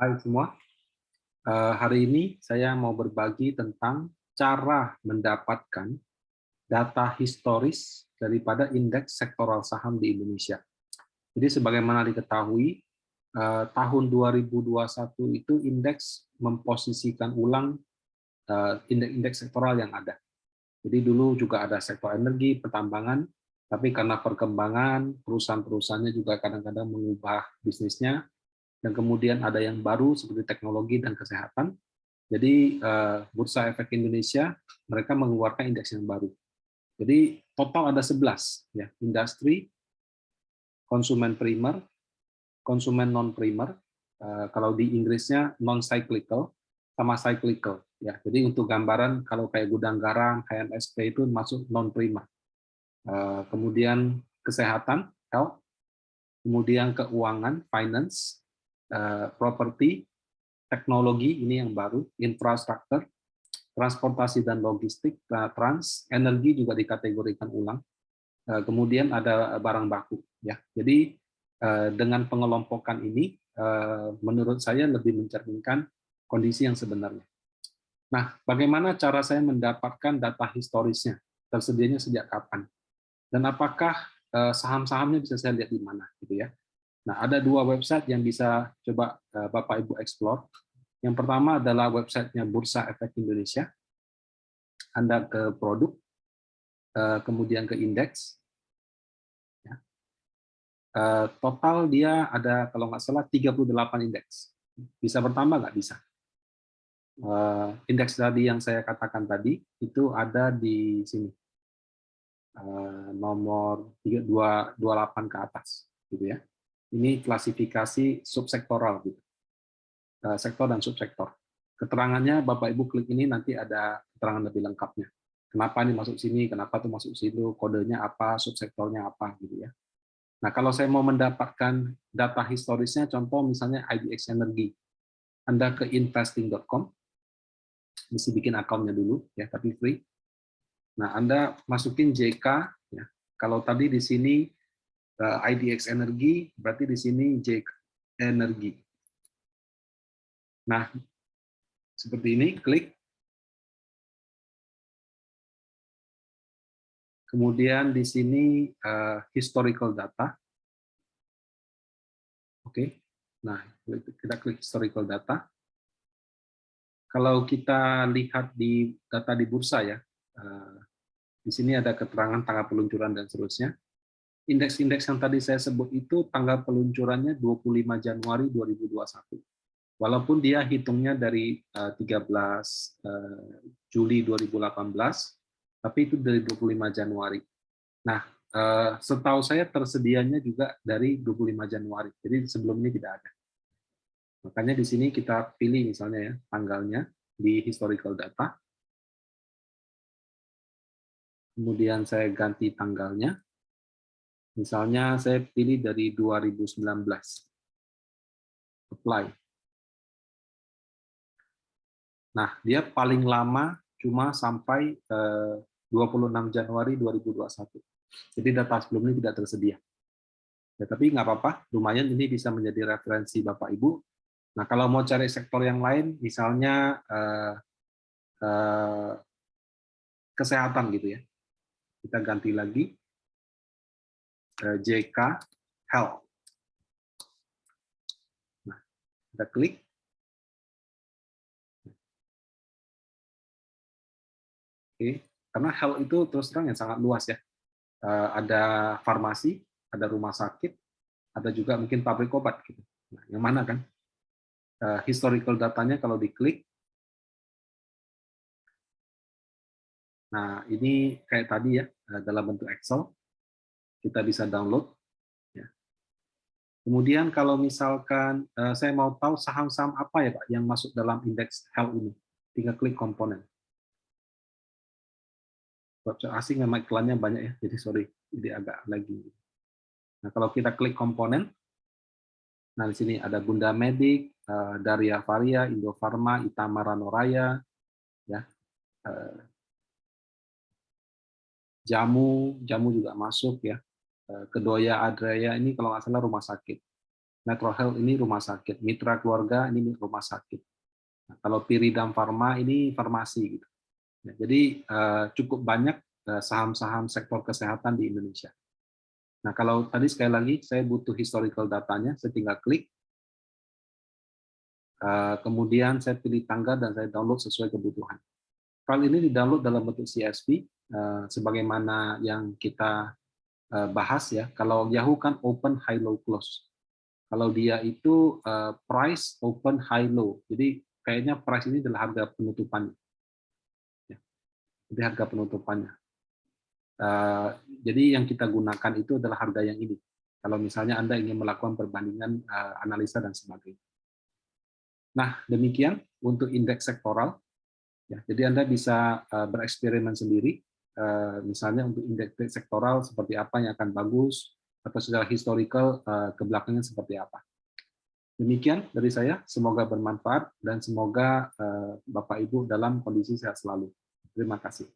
Hai semua, hari ini saya mau berbagi tentang cara mendapatkan data historis daripada indeks sektoral saham di Indonesia. Jadi sebagaimana diketahui, tahun 2021 itu indeks memposisikan ulang indeks-indeks sektoral yang ada. Jadi dulu juga ada sektor energi, pertambangan, tapi karena perkembangan, perusahaan-perusahaannya juga kadang-kadang mengubah bisnisnya, dan kemudian ada yang baru seperti teknologi dan kesehatan. Jadi Bursa Efek Indonesia mereka mengeluarkan indeks yang baru. Jadi total ada 11 ya, industri, konsumen primer, konsumen non primer, kalau di Inggrisnya non cyclical sama cyclical ya. Jadi untuk gambaran kalau kayak gudang garam, HMSP itu masuk non primer. Kemudian kesehatan, health, kemudian keuangan, finance, properti, teknologi ini yang baru, infrastruktur, transportasi dan logistik, trans, energi juga dikategorikan ulang. Kemudian ada barang baku. Ya, jadi dengan pengelompokan ini, menurut saya lebih mencerminkan kondisi yang sebenarnya. Nah, bagaimana cara saya mendapatkan data historisnya? Tersedianya sejak kapan? Dan apakah saham-sahamnya bisa saya lihat di mana? Gitu ya. Nah, ada dua website yang bisa coba Bapak Ibu explore. Yang pertama adalah websitenya Bursa Efek Indonesia. Anda ke produk, kemudian ke indeks. Total dia ada kalau nggak salah 38 indeks. Bisa bertambah nggak? Bisa. Indeks tadi yang saya katakan tadi itu ada di sini, nomor 228 ke atas, gitu ya. Ini klasifikasi subsektoral, gitu. Sektor dan subsektor. Keterangannya Bapak Ibu klik ini nanti ada keterangan lebih lengkapnya. Kenapa ini masuk sini, kenapa itu masuk situ, kodenya apa, subsektornya apa, gitu ya. Nah, kalau saya mau mendapatkan data historisnya, contoh misalnya IDX Energi, Anda ke investing.com, mesti bikin akunnya dulu, ya, tapi free. Nah, Anda masukin JK, ya. Kalau tadi di sini IDX Energi, berarti di sini JK Energi. Nah, seperti ini, klik. Kemudian di sini historical data. Oke. Nah, kita klik historical data. Kalau kita lihat di data di bursa ya, di sini ada keterangan tanggal peluncuran dan seterusnya. Indeks-indeks yang tadi saya sebut itu tanggal peluncurannya 25 Januari 2021. Walaupun dia hitungnya dari 13 Juli 2018, tapi itu dari 25 Januari. Nah, setahu saya tersedianya juga dari 25 Januari. Jadi sebelum ini tidak ada. Makanya di sini kita pilih misalnya ya tanggalnya di historical data. Kemudian saya ganti tanggalnya. Misalnya saya pilih dari 2019. Apply. Nah, dia paling lama cuma sampai 26 Januari 2021. Jadi data sebelumnya tidak tersedia. Ya, tapi nggak apa-apa, lumayan ini bisa menjadi referensi Bapak Ibu. Nah, kalau mau cari sektor yang lain, misalnya kesehatan gitu ya, kita ganti lagi JK Health. Nah, kita klik. Oke, karena health itu terus terang yang sangat luas ya. Ada farmasi, ada rumah sakit, ada juga mungkin pabrik obat gitu. Nah, yang mana kan? Historical datanya kalau diklik. Nah, ini kayak tadi ya, dalam bentuk Excel. Kita bisa download. Ya. Kemudian kalau misalkan saya mau tahu saham-saham apa ya Pak yang masuk dalam indeks health ini, tinggal klik komponen. Website asing memang iklannya banyak ya, jadi sorry, jadi agak lagi. Nah, kalau kita klik komponen, nah di sini ada Bunda Medik, Daria Varia, Indofarma, Itamara Noraya, ya, Jamu juga masuk ya, Kedoya Adria ini kalau nggak salah rumah sakit. Metro Health ini rumah sakit, Mitra Keluarga ini rumah sakit. Nah, kalau Piridam Pharma ini farmasi gitu. Ya, jadi cukup banyak saham-saham sektor kesehatan di Indonesia. Nah, kalau tadi sekali lagi saya butuh historical datanya, saya tinggal klik, kemudian saya pilih tanggal dan saya download sesuai kebutuhan. File ini di-download dalam bentuk CSV, sebagaimana yang kita bahas ya. Kalau Yahoo kan open, high, low, close. Kalau dia itu price, open, high, low. Jadi kayaknya price ini adalah harga penutupannya. Ya. Jadi harga penutupannya. Jadi yang kita gunakan itu adalah harga yang ini. Kalau misalnya Anda ingin melakukan perbandingan analisa dan sebagainya. Nah, demikian untuk indeks sektoral. Ya, jadi Anda bisa bereksperimen sendiri, misalnya untuk indeks sektoral seperti apa yang akan bagus, atau secara historical ke belakangnya seperti apa. Demikian dari saya, semoga bermanfaat dan semoga Bapak Ibu dalam kondisi sehat selalu. Terima kasih.